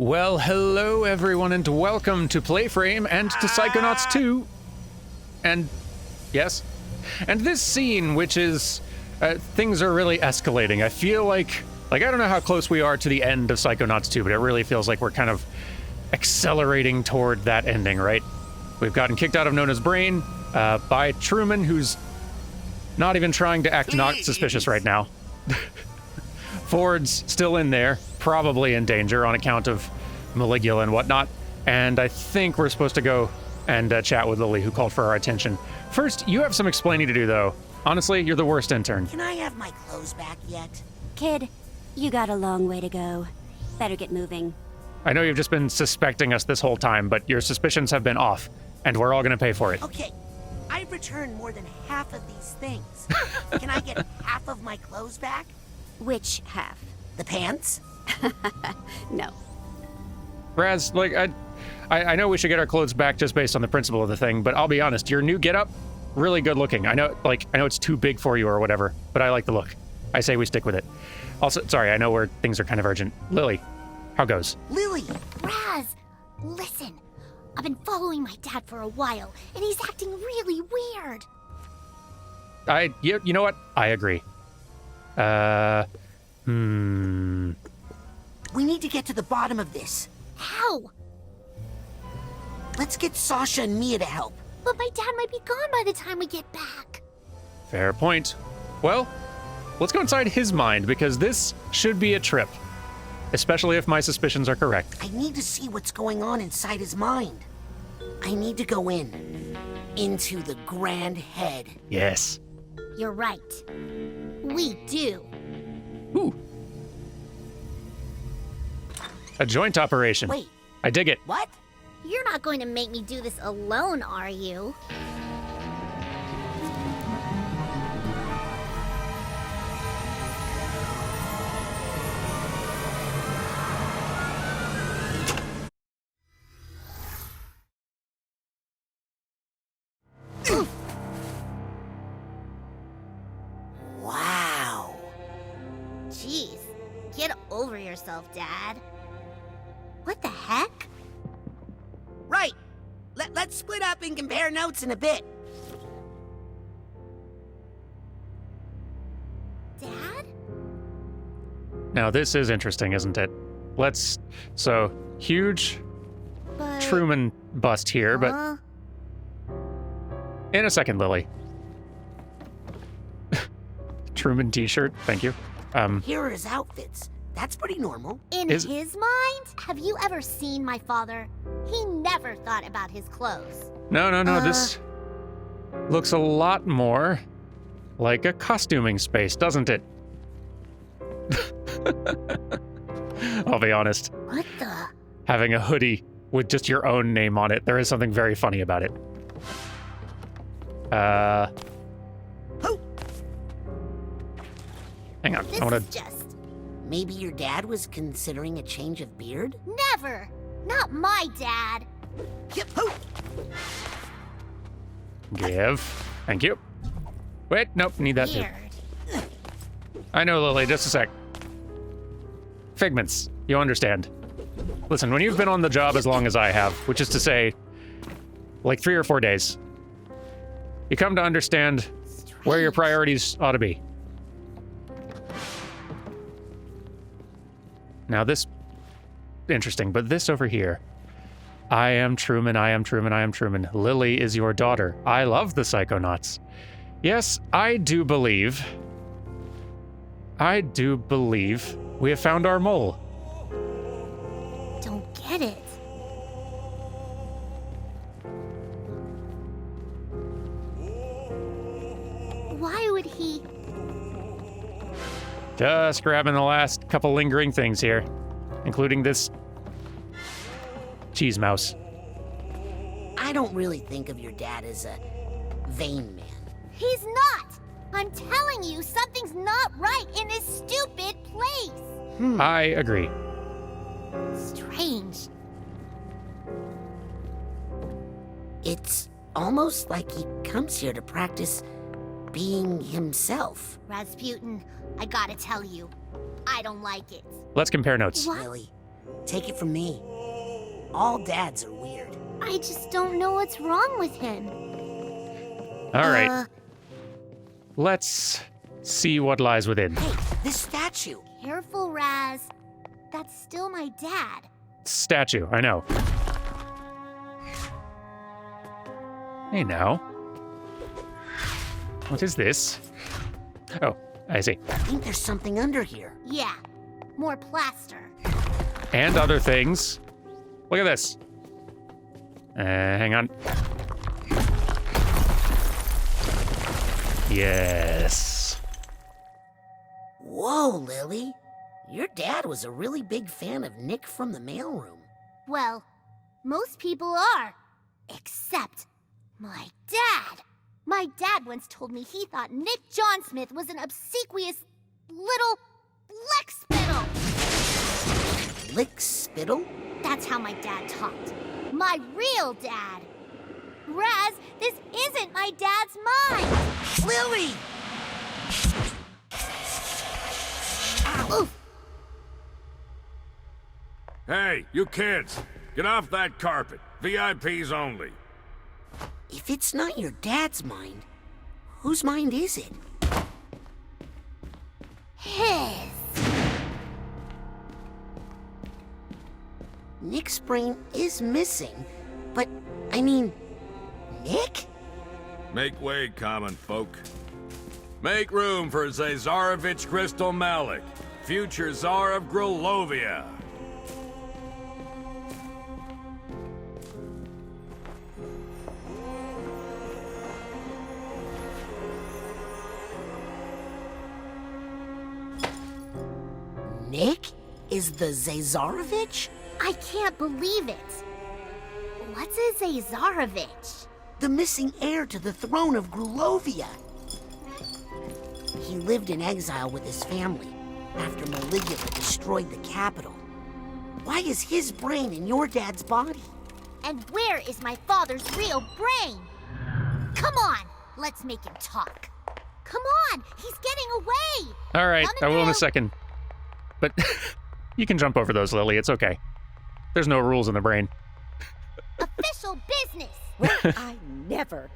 Well, hello everyone and welcome to PlayFrame and to Psychonauts 2. And, yes. And this scene, which is, things are really escalating. I feel like, I don't know how close we are to the end of Psychonauts 2, but it really feels like we're kind of accelerating toward that ending, right? We've gotten kicked out of Nona's brain, by Truman, who's not even trying to act not suspicious right now. Ford's still in there, probably in danger on account of Maligula and whatnot, and I think we're supposed to go and chat with Lily, who called for our attention. First, you have some explaining to do, though. Honestly, you're the worst intern. Can I have my clothes back yet? Kid, you got a long way to go. Better get moving. I know you've just been suspecting us this whole time, but your suspicions have been off, and we're all gonna pay for it. Okay, I've returned more than half of these things. Can I get half of my clothes back? Which half? The pants? No. Raz, I know we should get our clothes back just based on the principle of the thing, but I'll be honest, your new getup, really good looking. I know it's too big for you or whatever, but I like the look. I say we stick with it. Also, sorry, I know where things are kind of urgent. Lily, how goes? Lily! Raz, listen. I've been following my dad for a while, and he's acting really weird. You know what? I agree. We need to get to the bottom of this. How? Let's get Sasha and Mia to help. But my dad might be gone by the time we get back. Fair point. Well, let's go inside his mind, because this should be a trip. Especially if my suspicions are correct. I need to see what's going on inside his mind. I need to go in. Into the Grand Head. Yes. You're right. We do. Ooh. A joint operation. Wait. I dig it. What? You're not going to make me do this alone, are you? Wow. Jeez, get over yourself, Dad. What the heck? Right. Let's split up and compare notes in a bit. Dad? Now this is interesting, isn't it? So, huge But... Truman bust here, but in a second, Lily. Truman t-shirt, thank you. Here are his outfits. That's pretty normal. In his mind? Have you ever seen my father? He never thought about his clothes. No, this looks a lot more like a costuming space, doesn't it? I'll be honest. What the? Having a hoodie with just your own name on it, there is something very funny about it. Hang on, This I wanna... is just... Maybe your dad was considering a change of beard? Never! Not my dad! Yep. Oh. Give. Thank you. Wait, nope, need that too. Weird. I know, Lily, just a sec. Figments, you understand. Listen, when you've been on the job as long as I have, which is to say, like 3 or 4 days, you come to understand where your priorities ought to be. Now this, interesting, but this over here. I am Truman, I am Truman, I am Truman. Lily is your daughter. I love the Psychonauts. Yes, I do believe we have found our mole. Don't get it. Why would he... Just grabbing the last couple lingering things here, including this cheese mouse. I don't really think of your dad as a vain man. He's not! I'm telling you, something's not right in this stupid place! I agree. Strange. It's almost like he comes here to practice being himself. Rasputin, I gotta tell you, I don't like it. Let's compare notes. What? Lily, Take it from me. All dads are weird. I just don't know what's wrong with him. All right. Let's see what lies within. Hey, this statue. Careful, Raz. That's still my dad. Statue, I know. Hey now. What is this? Oh, I see. I think there's something under here. Yeah, more plaster. And other things. Look at this. Hang on. Yes. Whoa, Lily. Your dad was a really big fan of Nick from the mailroom. Well, most people are. Except my dad. My dad once told me he thought Nick John Smith was an obsequious little lick spittle. Lick spittle? That's how my dad talked. My real dad. Raz, this isn't my dad's mind. Lily! Oof. Hey, you kids, get off that carpet. VIPs only. If it's not your dad's mind, whose mind is it? His. Nick's brain is missing, but, I mean, Nick? Make way, common folk. Make room for Zazarovich Crystal Malik, future Tsar of Grulovia. Nick is the Zazarovich? I can't believe it. What's a Zazarovich? The missing heir to the throne of Grulovia. He lived in exile with his family after Maligula destroyed the capital. Why is his brain in your dad's body? And where is my father's real brain? Come on, let's make him talk. Come on, he's getting away. All right, I will in a Now. second. But you can jump over those, Lily. It's okay. There's no rules in the brain. Official business. I never.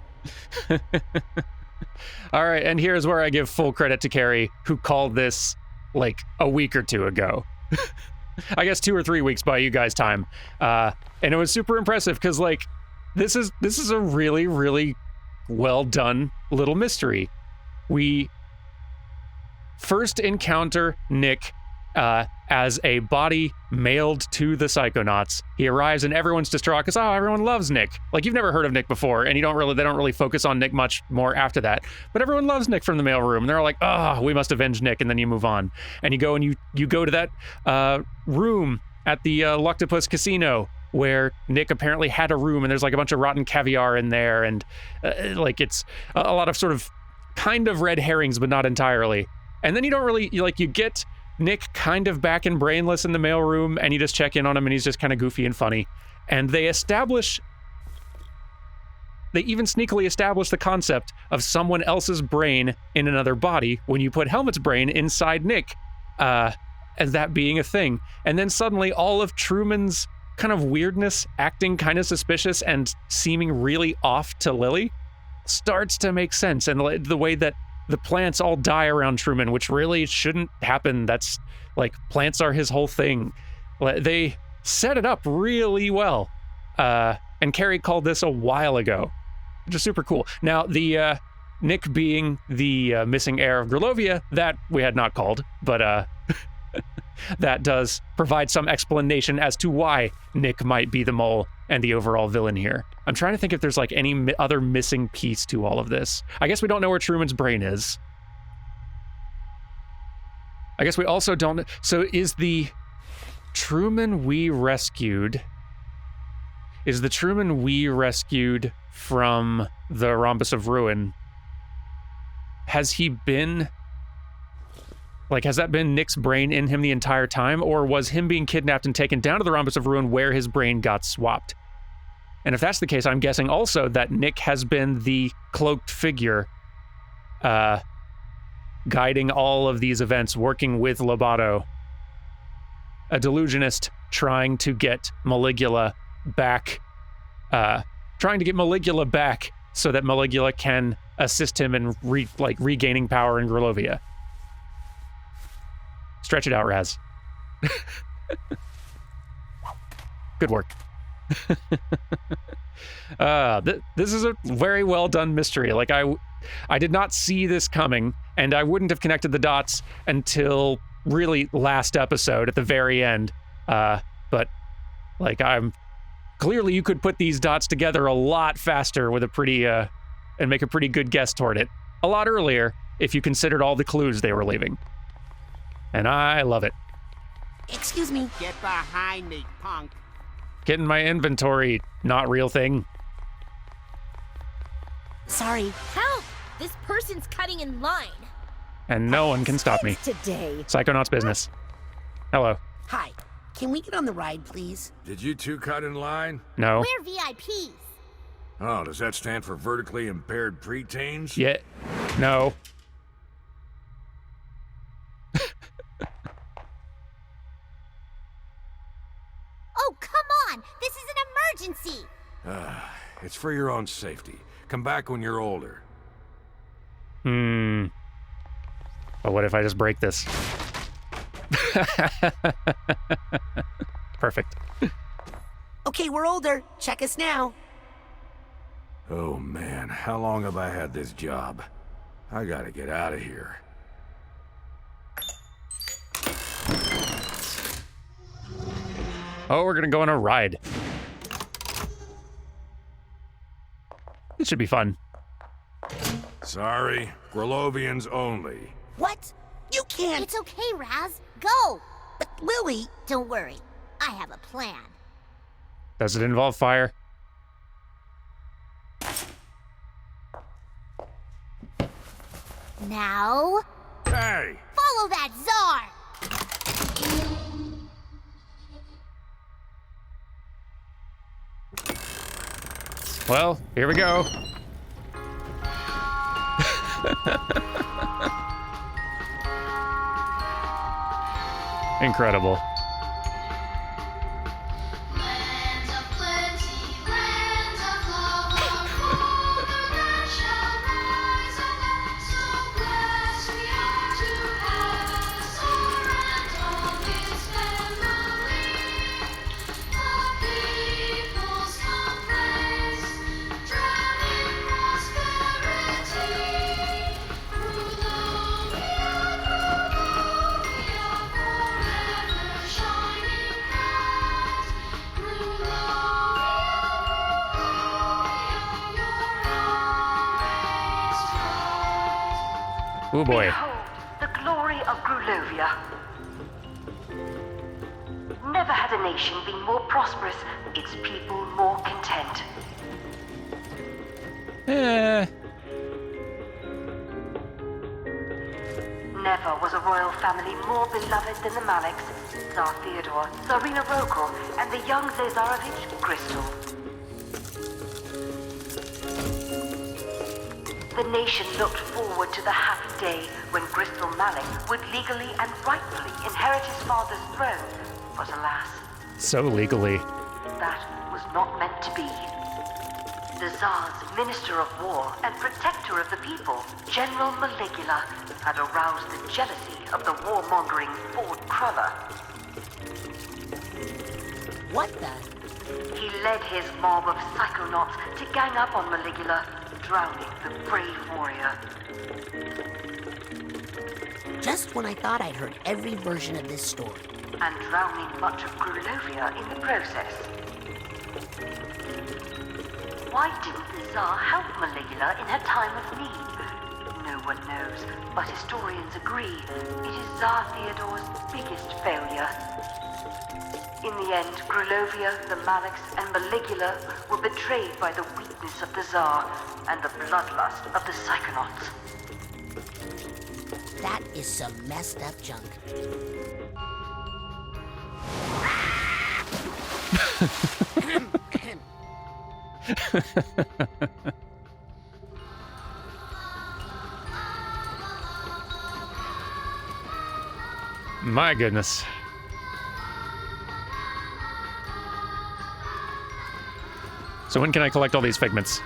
All right, and here's where I give full credit to Carrie, who called this like a week or two ago. I guess 2 or 3 weeks by you guys' time. And it was super impressive because like this is a really, really well done little mystery. We first encounter Nick as a body mailed to the Psychonauts. He arrives and everyone's distraught because everyone loves Nick. Like, you've never heard of Nick before, and they don't really focus on Nick much more after that. But everyone loves Nick from the mailroom, and they're all like, we must avenge Nick, and then you move on. And you go and you go to that room at the Luctopus Casino where Nick apparently had a room, and there's like a bunch of rotten caviar in there, and like it's a lot of sort of kind of red herrings, but not entirely. And then you don't really, you get Nick kind of back and brainless in the mailroom, and you just check in on him, and he's just kind of goofy and funny. And they even sneakily establish the concept of someone else's brain in another body when you put Helmet's brain inside Nick, as that being a thing. And then suddenly all of Truman's kind of weirdness, acting kind of suspicious and seeming really off to Lily, starts to make sense. And the way that the plants all die around Truman, which really shouldn't happen. That's like, plants are his whole thing. They set it up really well. And Carrie called this a while ago, which is super cool. Now, the Nick being the missing heir of Grulovia, that we had not called, but that does provide some explanation as to why Nick might be the mole and the overall villain here. I'm trying to think if there's like any other missing piece to all of this. I guess we don't know where Truman's brain is. I guess we also don't. So is the Truman we rescued from the Rhombus of Ruin? Has he been, like, has that been Nick's brain in him the entire time? Or was him being kidnapped and taken down to the Rhombus of Ruin where his brain got swapped? And if that's the case, I'm guessing also that Nick has been the cloaked figure guiding all of these events, working with Lobato, a delusionist trying to get Maligula back, so that Maligula can assist him in regaining power in Grulovia. Stretch it out, Raz. Good work. This is a very well done mystery. Like, I did not see this coming, and I wouldn't have connected the dots until really last episode at the very end. But like, clearly you could put these dots together a lot faster with a pretty and make a pretty good guess toward it a lot earlier if you considered all the clues they were leaving. And I love it. Excuse me. Get behind me, punk. Get in my inventory, not real thing. Sorry. Help! This person's cutting in line. And no one can stop me. Today. Psychonauts business. Hello. Hi. Can we get on the ride, please? Did you two cut in line? No. We're VIPs. Oh, does that stand for vertically impaired preteens? Yeah. No. Oh, come on! This is an emergency! It's for your own safety. Come back when you're older. But what if I just break this? Perfect. Okay, we're older. Check us now. Oh man, how long have I had this job? I gotta get out of here. Oh, we're gonna go on a ride. It should be fun. Sorry, Grulovians only. What? You can't. It's okay, Raz. Go! But Lily. Don't worry. I have a plan. Does it involve fire? Now, Hey! follow that czar! Well, here we go. Incredible. Land of plenty, land of love, our fatherland shall rise above. So blessed we are to have a Tsar and all his family. The people's complaints, drowning prosperity. Grulovia, forever shining bright. Grulovia, your Oh boy. Behold, the glory of Grulovia. Never had a nation been more prosperous, its people more content. Never was a royal family more beloved than the Maliks, Tsar Theodore, Tsarina Rokal, and the young Zazarovich Crystal. The nation looked forward to the happy day when Crystal Malik would legally and rightfully inherit his father's throne, but alas, So legally. that was not meant to be. The Tsar's Minister of War and Protector of the People, General Maligula, had aroused the jealousy of the warmongering Ford Cruller. What the? He led his mob of Psychonauts to gang up on Maligula, drowning the brave warrior. Just when I thought I'd heard every version of this story. And drowning much of Grulovia in the process. Why didn't the Tsar help Maligula in her time of need? No one knows, but historians agree it is Tsar Theodore's biggest failure. In the end, Grulovia, the Maliks, and Maligula were betrayed by the weakness of the Tsar and the bloodlust of the Psychonauts. That is some messed up junk. My goodness. So when can I collect all these figments?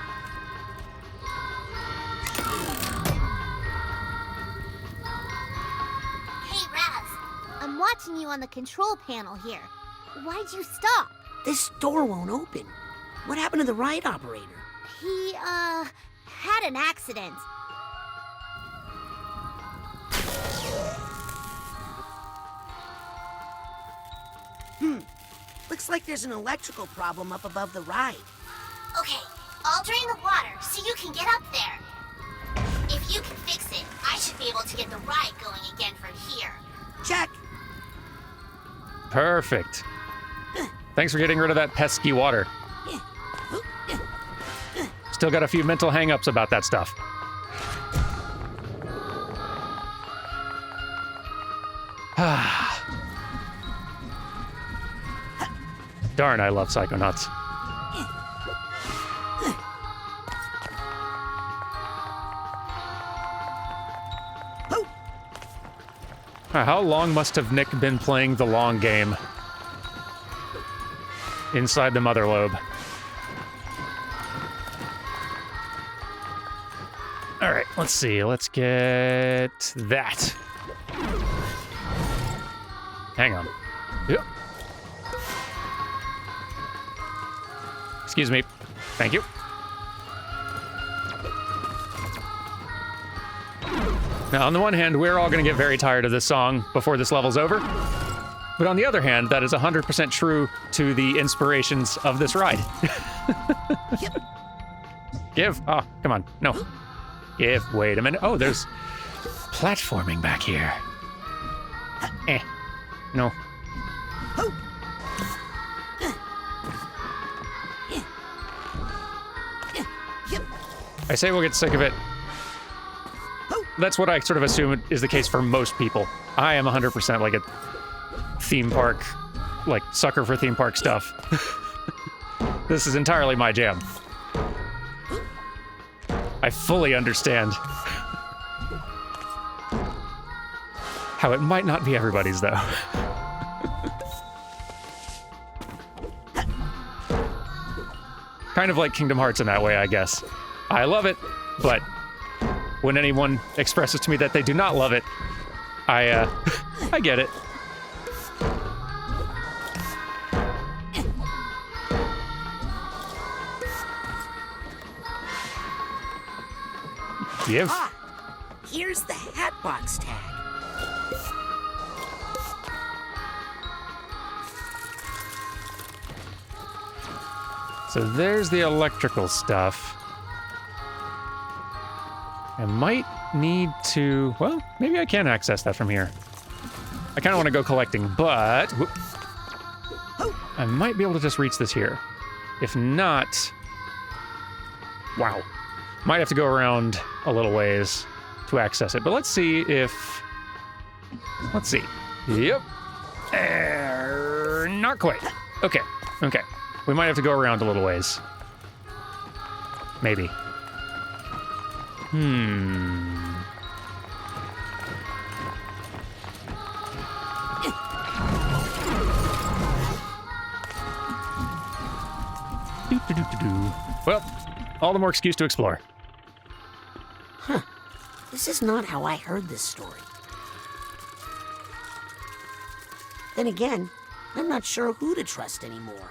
Hey, Raz. I'm watching you on the control panel here. Why'd you stop? This door won't open. What happened to the ride operator? He, had an accident. Looks like there's an electrical problem up above the ride. Okay, I'll drain the water so you can get up there. If you can fix it, I should be able to get the ride going again from here. Check. Perfect. Thanks for getting rid of that pesky water. Still got a few mental hang-ups about that stuff. Darn, I love Psychonauts. How long must have Nick been playing the long game inside the mother lobe? All right, let's see. Let's get that. Hang on. Yep. Excuse me. Thank you. Now, on the one hand, we're all going to get very tired of this song before this level's over. But on the other hand, that is 100% true to the inspirations of this ride. Give. Oh, come on. No. Give. Wait a minute. Oh, there's platforming back here. No. I say we'll get sick of it. That's what I sort of assume is the case for most people. I am 100% like a theme park, like sucker for theme park stuff. This is entirely my jam. I fully understand how it might not be everybody's, though. Kind of like Kingdom Hearts in that way, I guess. I love it, but when anyone expresses to me that they do not love it, I get it. Give. Ah, here's the Hatbox tag. So there's the electrical stuff. I might need to... Well, maybe I can access that from here. I kind of want to go collecting, but... Whoop, I might be able to just reach this here. If not... Wow. Might have to go around a little ways to access it, but let's see if... Let's see. Yep. Not quite. Okay. Okay. We might have to go around a little ways. Maybe. Well, all the more excuse to explore. Huh. This is not how I heard this story. Then again, I'm not sure who to trust anymore.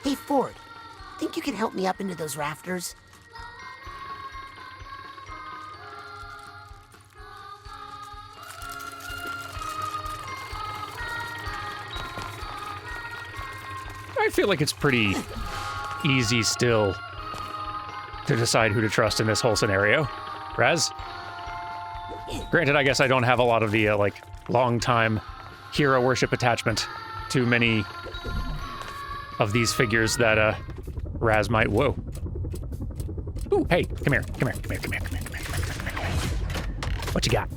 Hey, Ford, think you can help me up into those rafters? I feel like it's pretty easy still to decide who to trust in this whole scenario. Raz? Granted, I guess I don't have a lot of the, like, long-time hero worship attachment to many of these figures that, Raz might... Whoa. Ooh, hey, come here. Come here, come here, come here, come here, come here, come here, come here, come here. What you got?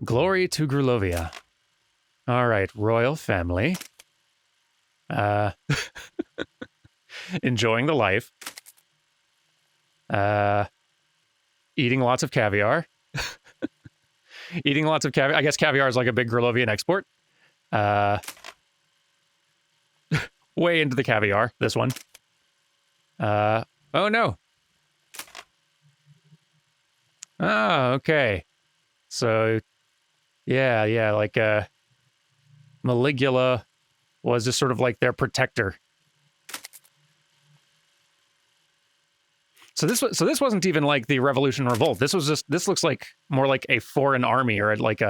Glory to Grulovia. All right, royal family. Enjoying the life. Eating lots of caviar. Eating lots of caviar. I guess caviar is like a big Grulovian export. Way into the caviar, this one. Oh no. Oh, okay. So, yeah, like, Maligula was just sort of like their protector. So this wasn't even like the Revolution Revolt. This looks like more like a foreign army or like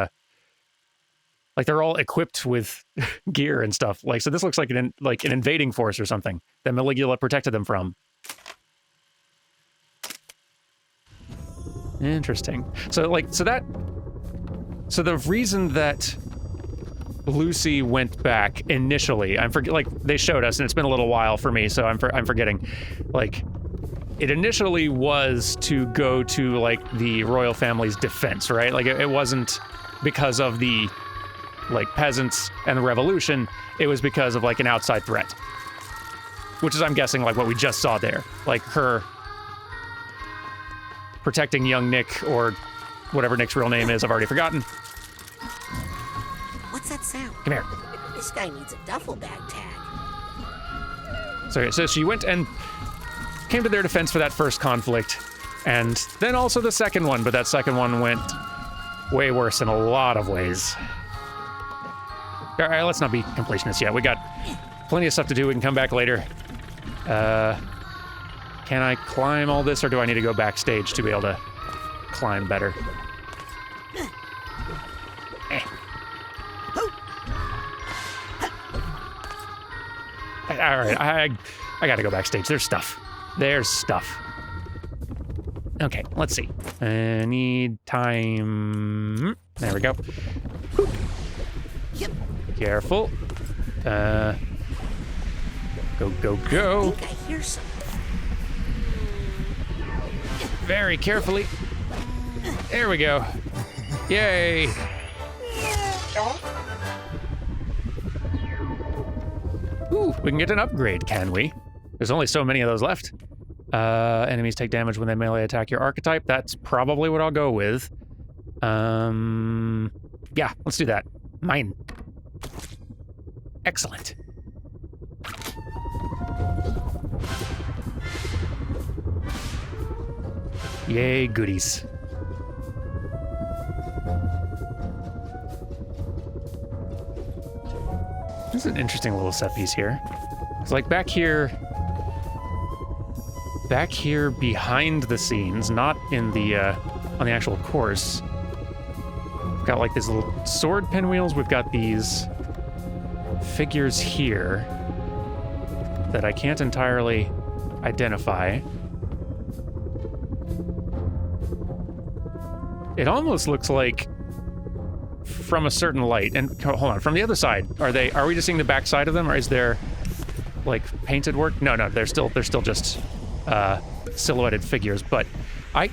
they're all equipped with gear and stuff. Like, so this looks like an invading force or something that Maligula protected them from. Interesting. So the reason that Lucy went back initially, like they showed us, and it's been a little while for me, so I'm forgetting. Like, it initially was to go to like the royal family's defense, right? Like it wasn't because of the like peasants and the revolution. It was because of like an outside threat, which is, I'm guessing, like what we just saw there, like her protecting young Nick, or whatever Nick's real name is. I've already forgotten. What's that sound? Come here. This guy needs a duffel bag tag. So she went and came to their defense for that first conflict, and then also the second one, but that second one went way worse in a lot of ways. All right, let's not be completionists yet. We got plenty of stuff to do. We can come back later. Can I climb all this, or do I need to go backstage to be able to climb better? All right, I gotta go backstage. There's stuff. Okay, let's see. I need time. There we go. Yep. Careful. Go. I think I hear something. Very carefully. There we go. Yay. Ooh, we can get an upgrade, can we? There's only so many of those left. Enemies take damage when they melee attack your archetype. That's probably what I'll go with. Yeah, let's do that. Mine. Excellent. Yay, goodies. This is an interesting little set piece here. It's like back here behind the scenes, not in the, on the actual course. We've got like these little sword pinwheels. We've got these figures here that I can't entirely identify. It almost looks like from a certain light. And hold on, from the other side, are we just seeing the back side of them, or is there like painted work? No, they're still just silhouetted figures. But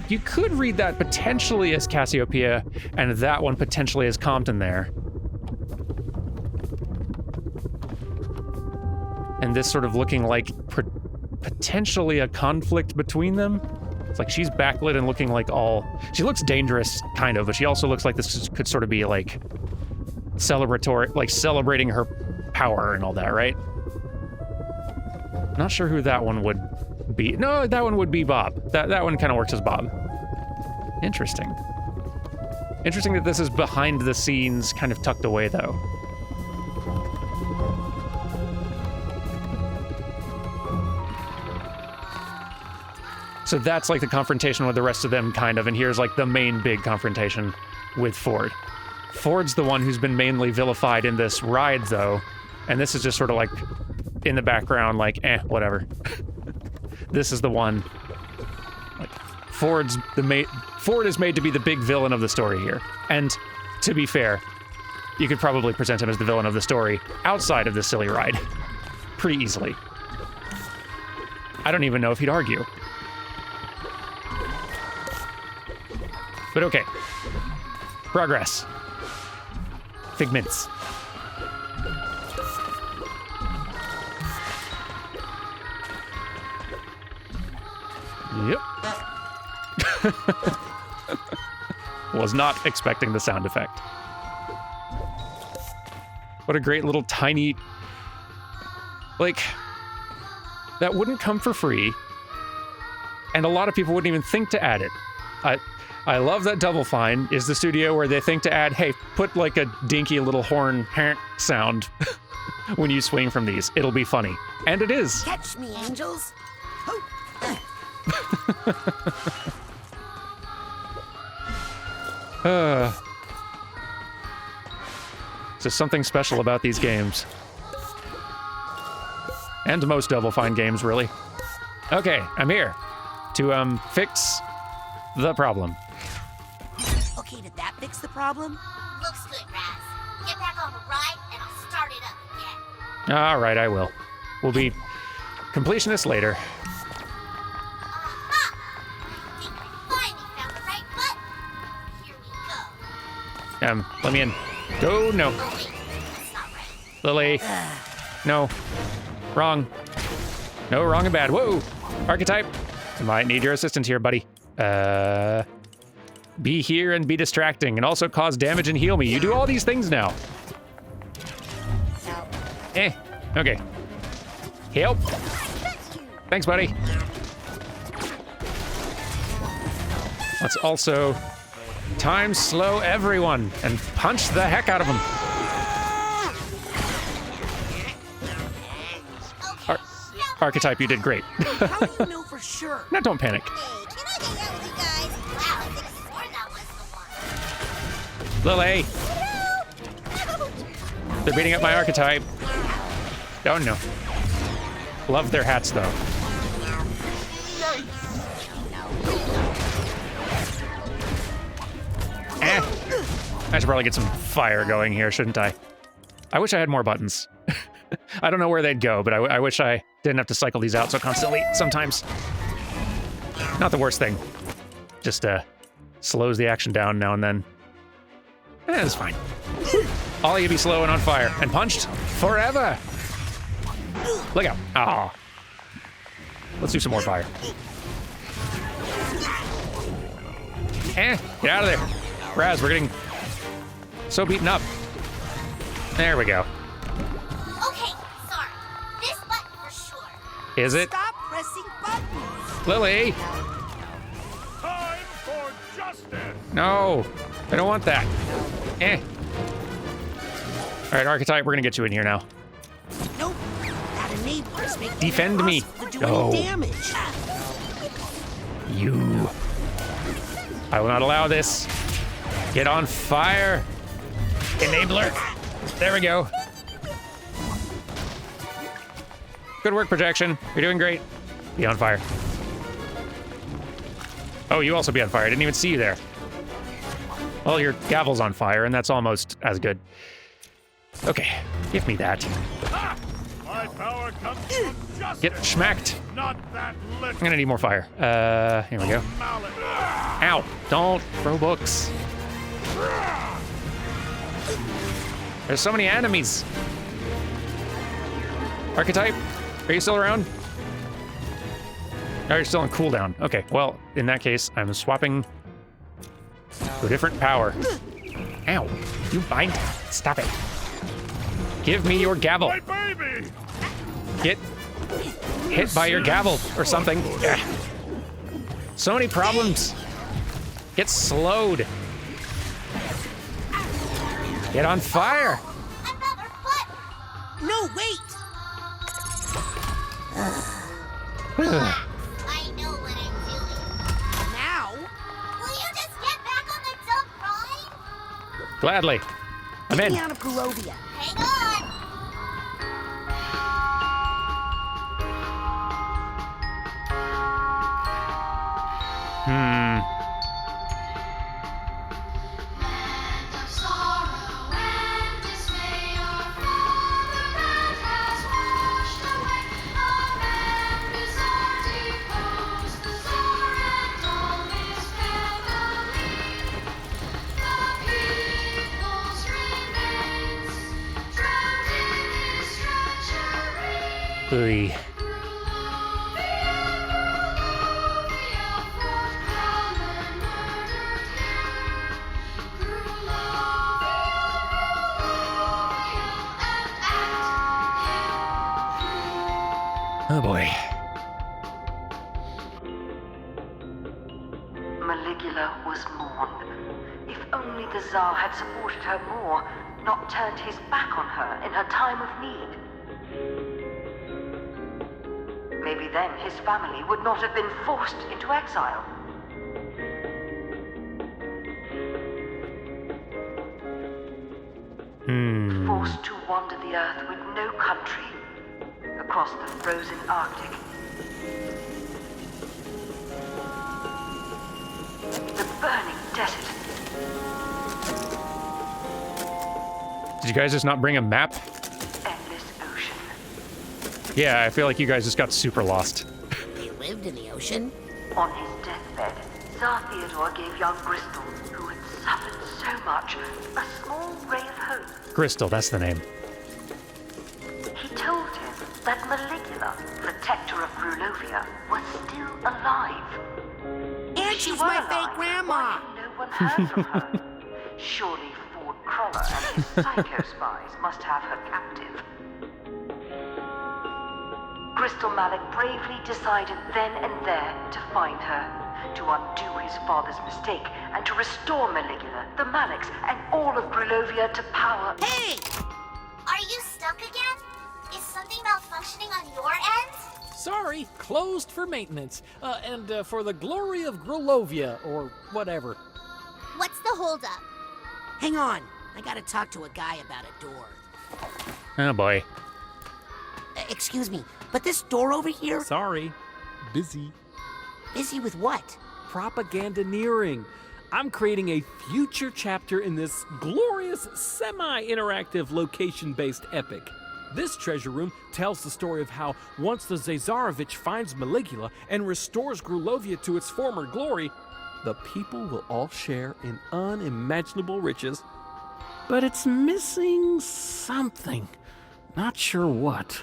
you could read that potentially as Cassiopeia, and that one potentially as Compton there. And this sort of looking like potentially a conflict between them. It's like she's backlit and looking like she looks dangerous, kind of, but she also looks like this could sort of be like celebratory, like celebrating her power and all that, right? Not sure who that one would be. No, that one would be Bob. That one kind of works as Bob. Interesting. Interesting that this is behind the scenes, kind of tucked away, though. So that's like the confrontation with the rest of them, kind of, and here's like the main big confrontation with Ford. Ford's the one who's been mainly vilified in this ride, though, and this is just sort of like in the background, like, whatever. This is the one. Like, Ford is made to be the big villain of the story here. And to be fair, you could probably present him as the villain of the story outside of this silly ride pretty easily. I don't even know if he'd argue. But okay. Progress. Figments. Yep. Was not expecting the sound effect. What a great little tiny... Like, that wouldn't come for free, and a lot of people wouldn't even think to add it. I love that Double Fine is the studio where they think to add, hey, put like a dinky little horn sound when you swing from these. It'll be funny. And it is. Catch me, angels. There's something special about these games. And most Double Fine games, really. Okay, I'm here to fix the problem. Okay, did that fix the problem? Looks good, Raz. Get back on the ride, and I'll start it up again. All right, I will. We'll be completionists later. Aha! I think I finally found the right button. Here we go. Let me in. Go, no. Oh, wait. That's not right. Lily. No. Wrong. No, wrong and bad. Whoa! Archetype. Might need your assistance here, buddy. Be here and be distracting, and also cause damage and heal me. You do all these things now. Okay. Help. Thanks, buddy. Let's also time slow everyone and punch the heck out of them. Archetype, you did great. How do you know for sure? Now, don't panic. Hey, can I hang out with you guys? Wow, I think swore that was the one. Lily! They're beating up my archetype. Oh no. Love their hats though. I should probably get some fire going here, shouldn't I? I wish I had more buttons. I don't know where they'd go, but I wish I didn't have to cycle these out so constantly sometimes. Not the worst thing. Just slows the action down now and then. It's fine. All you be slow and on fire and punched forever. Look out. Ah. Let's do some more fire. Get out of there. Raz, we're getting so beaten up. There we go. Okay, sorry. This button for sure. Is it? Stop pressing buttons. Lily! Time for justice! No, I don't want that. All right, Archetype, we're gonna get you in here now. Nope. That enablers make Defend it me. impossible to do No. any damage. You. I will not allow this. Get on fire. Enabler. There we go. Good work, projection. You're doing great. Be on fire. Oh, you also be on fire. I didn't even see you there. Well, your gavel's on fire, and that's almost as good. Okay, give me that. My power comes from justice, Get schmacked. not that I'm little gonna need more fire. Here we go. mallet. Ow! Don't throw books. There's so many enemies. Archetype, are you still around? Oh, you're still on cooldown. Okay, well, in that case, I'm swapping to a different power. Ow, you bind. Stop it. Give me your gavel. My baby! Get hit by your gavel or something. Yeah. So many problems. Get slowed. Get on fire. Another button. No, wait. I know what I'm doing. Now. Will you just get back on the dump ride? Gladly. I'm Get in. me out of Grulovia. Hang on. Land of sorrow and dismay, our fatherland has washed away. Our land is our deposed, the Tsar and all his family. The people's remains drowned in his treachery. Oy. Oh boy. Maligula was mourned. If only the Tsar had supported her more, not turned his back on her in her time of need. Maybe then his family would not have been forced into exile. Forced to wander the earth with no country, across the frozen Arctic. The burning desert. Did you guys just not bring a map? Endless ocean. Yeah, I feel like you guys just got super lost. They lived in the ocean? On his deathbed, Tsar Theodore gave young Bristol, who had suffered so much, a small ray of hope. Crystal, that's the name. He told him that Maligula, protector of Grulovia, was still alive. And She she's were my alive, fake grandma! why had no one heard from her? Surely Ford Cruller and his psycho spies must have her captive. Crystal Malik bravely decided then and there to find her, to undo his father's mistake, and to restore Maligula, the Maliks, and all of Grulovia to power. Hey! Are you stuck again? Is something malfunctioning on your end? Sorry, closed for maintenance. And for the glory of Grulovia, or whatever. What's the holdup? Hang on. I gotta talk to a guy about a door. Oh boy. Excuse me, but this door over here? Sorry. Busy. Busy with what? Propagandaneering. I'm creating a future chapter in this glorious semi-interactive location-based epic. This treasure room tells the story of how once the Zazarovich finds Maligula and restores Grulovia to its former glory, the people will all share in unimaginable riches. But it's missing something. Not sure what.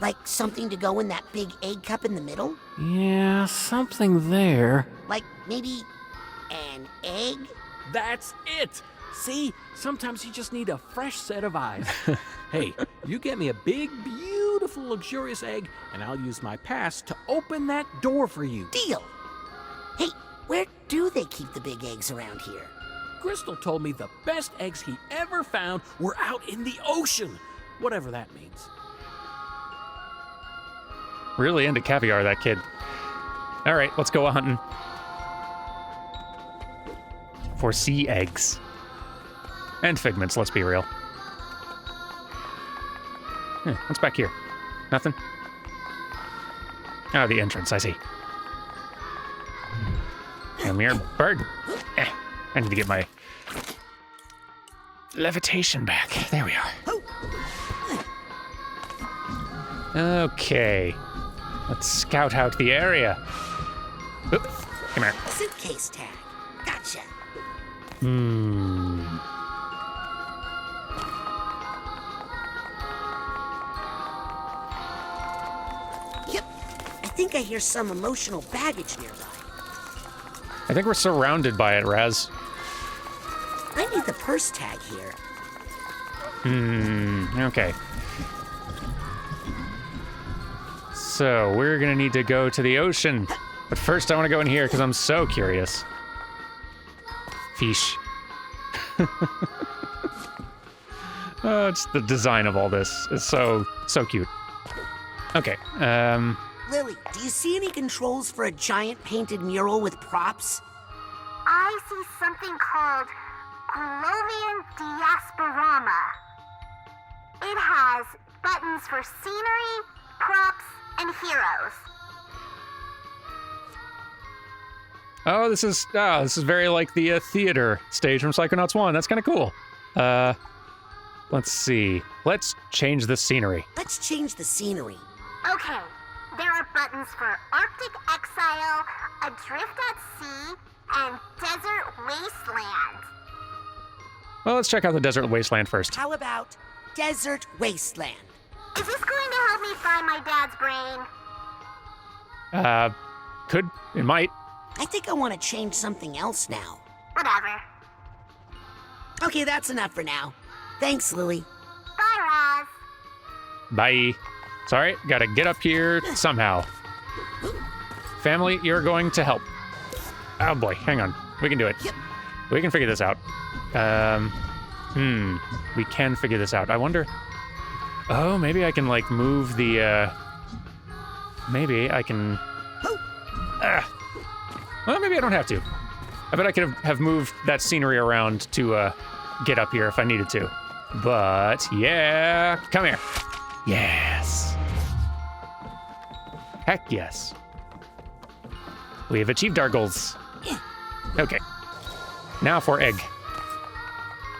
Like something to go in that big egg cup in the middle? Yeah, something there. Like maybe an egg? That's it! See, sometimes you just need a fresh set of eyes. Hey, you get me a big, beautiful, luxurious egg, and I'll use my pass to open that door for you. Deal! Hey, where do they keep the big eggs around here? Crystal told me the best eggs he ever found were out in the ocean, whatever that means. Really into caviar, that kid. All right, let's go hunting. For sea eggs. And figments, let's be real. What's back here? Nothing? Oh, the entrance, I see. Come here, bird. I need to get my levitation back. There we are. Okay. Let's scout out the area. Oop, come here. Suitcase tag. Gotcha. Yep. I think I hear some emotional baggage nearby. I think we're surrounded by it, Raz. I need the purse tag here. Okay. So, we're gonna need to go to the ocean. But first I wanna go in here because I'm so curious. Fish. Oh, it's the design of all this. It's so cute. Okay, Lily, do you see any controls for a giant painted mural with props? I see something called Grulovian Diasporama. It has buttons for scenery, props, and heroes. oh, this is very like the theater stage from Psychonauts 1. That's kind of cool. Let's see. Let's change the scenery. Let's change the scenery. Okay, there are buttons for Arctic Exile, Adrift at Sea, and Desert Wasteland. Well, let's check out the desert wasteland first. How about Desert Wasteland? Is this going to help me find my dad's brain? It might. I think I want to change something else now. Whatever. Okay, that's enough for now. Thanks, Lily. Bye, Roz. Bye. Sorry, gotta get up here somehow. Family, you're going to help. Oh boy, hang on. We can do it. We can figure this out. We can figure this out. I wonder... Oh, maybe I can, like, move the, Maybe I can... Well, maybe I don't have to. I bet I could have moved that scenery around to, get up here if I needed to. But, yeah, come here. Yes. Heck yes. We have achieved our goals. Okay. Now for egg.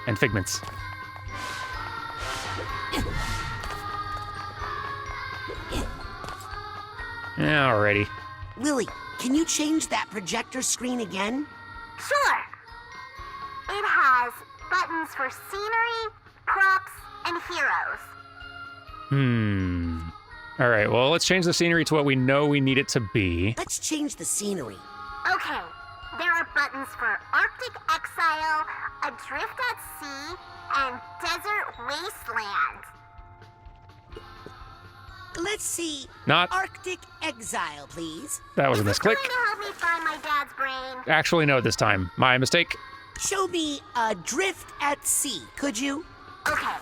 And figments. Alrighty. Lily, can you change that projector screen again? Sure. It has buttons for scenery, props, and heroes. Alright, well, let's change the scenery to what we know we need it to be. Let's change the scenery. Okay, there are buttons for Arctic Exile, Adrift at Sea, and Desert Wasteland. Let's see. Not... Arctic Exile, please. That was a misclick. Going to help me find my dad's brain. Actually, no, this time. My mistake. Show me Adrift at Sea, could you? Okay.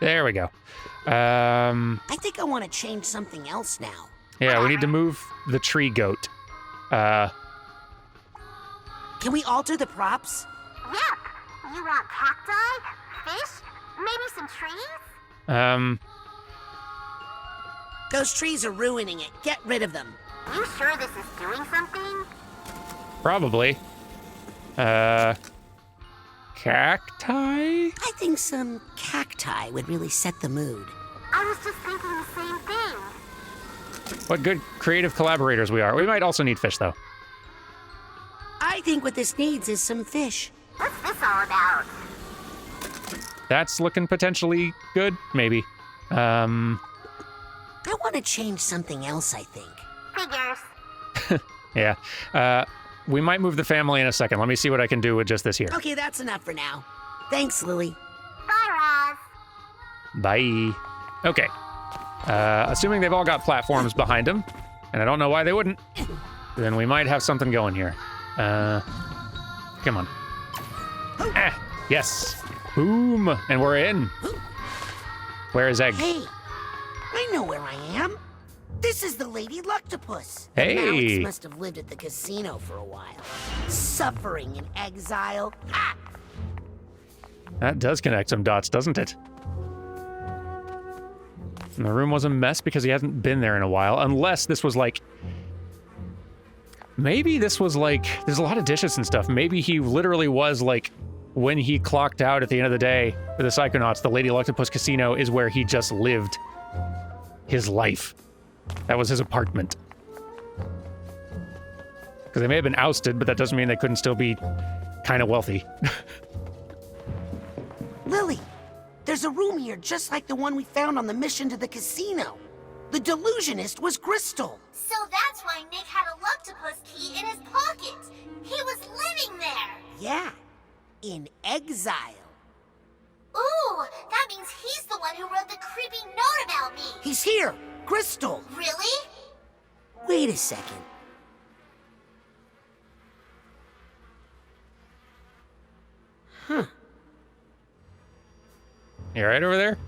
There we go. I think I want to change something else now. Yeah, we need to move the tree goat. Can we alter the props? Yep. You want cacti, fish, maybe some trees? Those trees are ruining it. Get rid of them. You sure this is doing something? Probably. Cacti? I think some cacti would really set the mood. I was just thinking the same thing. What good creative collaborators we are. We might also need fish, though. I think what this needs is some fish. What's this all about? That's looking potentially good, maybe. I want to change something else, I think. Figures. Yeah. We might move the family in a second. Let me see what I can do with just this here. Okay, that's enough for now. Thanks, Lily. Bye, Roz. Bye. Okay. Assuming they've all got platforms behind them, and I don't know why they wouldn't, then we might have something going here. Come on. Yes. Boom. And we're in. Where is Egg? Hey, I know where I am. This is the Lady Luctopus. Hey. Alex must have lived at the casino for a while. Suffering in exile. Ah! That does connect some dots, doesn't it? And the room was a mess because he hasn't been there in a while, unless this was like... Maybe this was like... There's a lot of dishes and stuff. Maybe he literally was like... When he clocked out at the end of the day for the Psychonauts, the Lady Luctopus Casino is where he just lived his life. That was his apartment. Because they may have been ousted, but that doesn't mean they couldn't still be kind of wealthy. Lily, there's a room here just like the one we found on the mission to the casino. The delusionist was Crystal. So that's why Nick had a Luctopus key in his pocket. He was living there. Yeah, in exile. Ooh, that means he's the one who wrote the creepy note about me. He's here, Crystal. Really? Wait a second. Huh. You alright over there?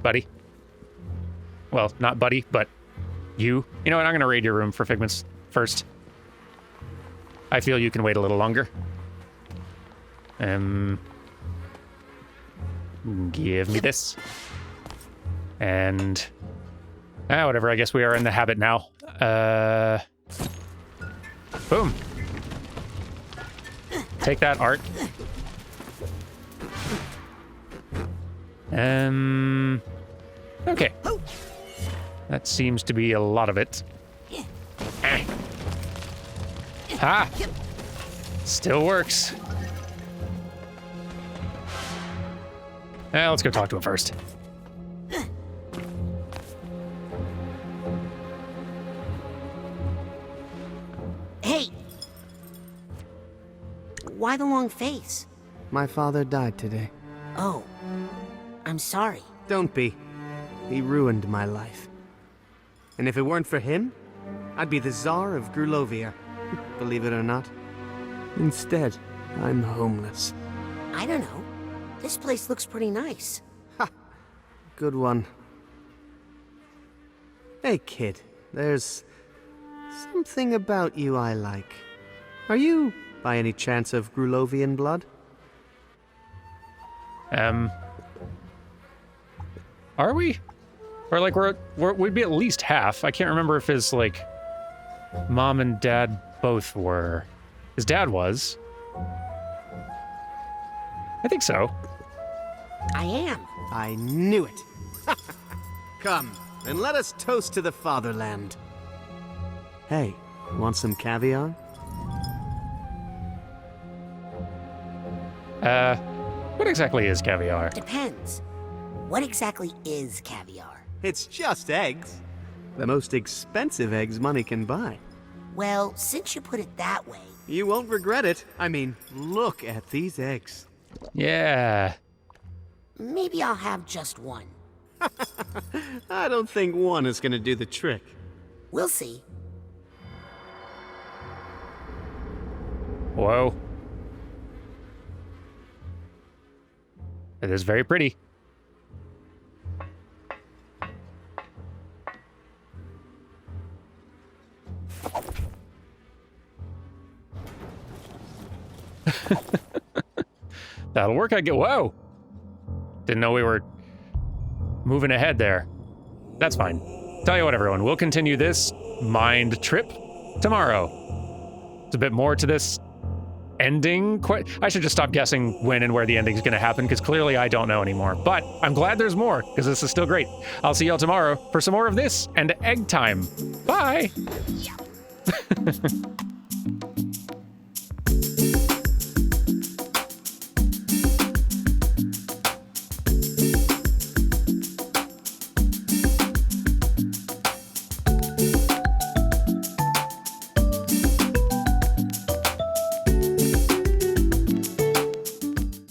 Buddy? Well, not buddy, but you. You know what? I'm gonna raid your room for figments first. I feel you can wait a little longer. Give me this. And... whatever, I guess we are in the habit now. Boom. Take that, art. Okay. That seems to be a lot of it. Ha! Still works. Let's go talk to him first. Hey! Why the long face? My father died today. Oh. I'm sorry. Don't be. He ruined my life. And if it weren't for him, I'd be the Tsar of Grulovia. Believe it or not. Instead, I'm homeless. I don't know. This place looks pretty nice. Ha! Good one. Hey, kid. There's something about you I like. Are you, by any chance, of Grulovian blood? Are we? Or like we'd be at least half. I can't remember if his like mom and dad both were. His dad was. I think so. I am. I knew it. Come, and let us toast to the fatherland. Hey, want some caviar? What exactly is caviar? Depends. What exactly is caviar? It's just eggs. The most expensive eggs money can buy. Well, since you put it that way... You won't regret it. I mean, look at these eggs. Yeah. Maybe I'll have just one. I don't think one is gonna do the trick. We'll see. Whoa. It is very pretty. That'll work, I get. Whoa! Didn't know we were moving ahead there. That's fine. Tell you what, everyone, we'll continue this mind trip tomorrow. There's a bit more to this ending. I should just stop guessing when and where the ending's gonna happen, because clearly I don't know anymore. But I'm glad there's more, because this is still great. I'll see y'all tomorrow for some more of this and egg time. Bye!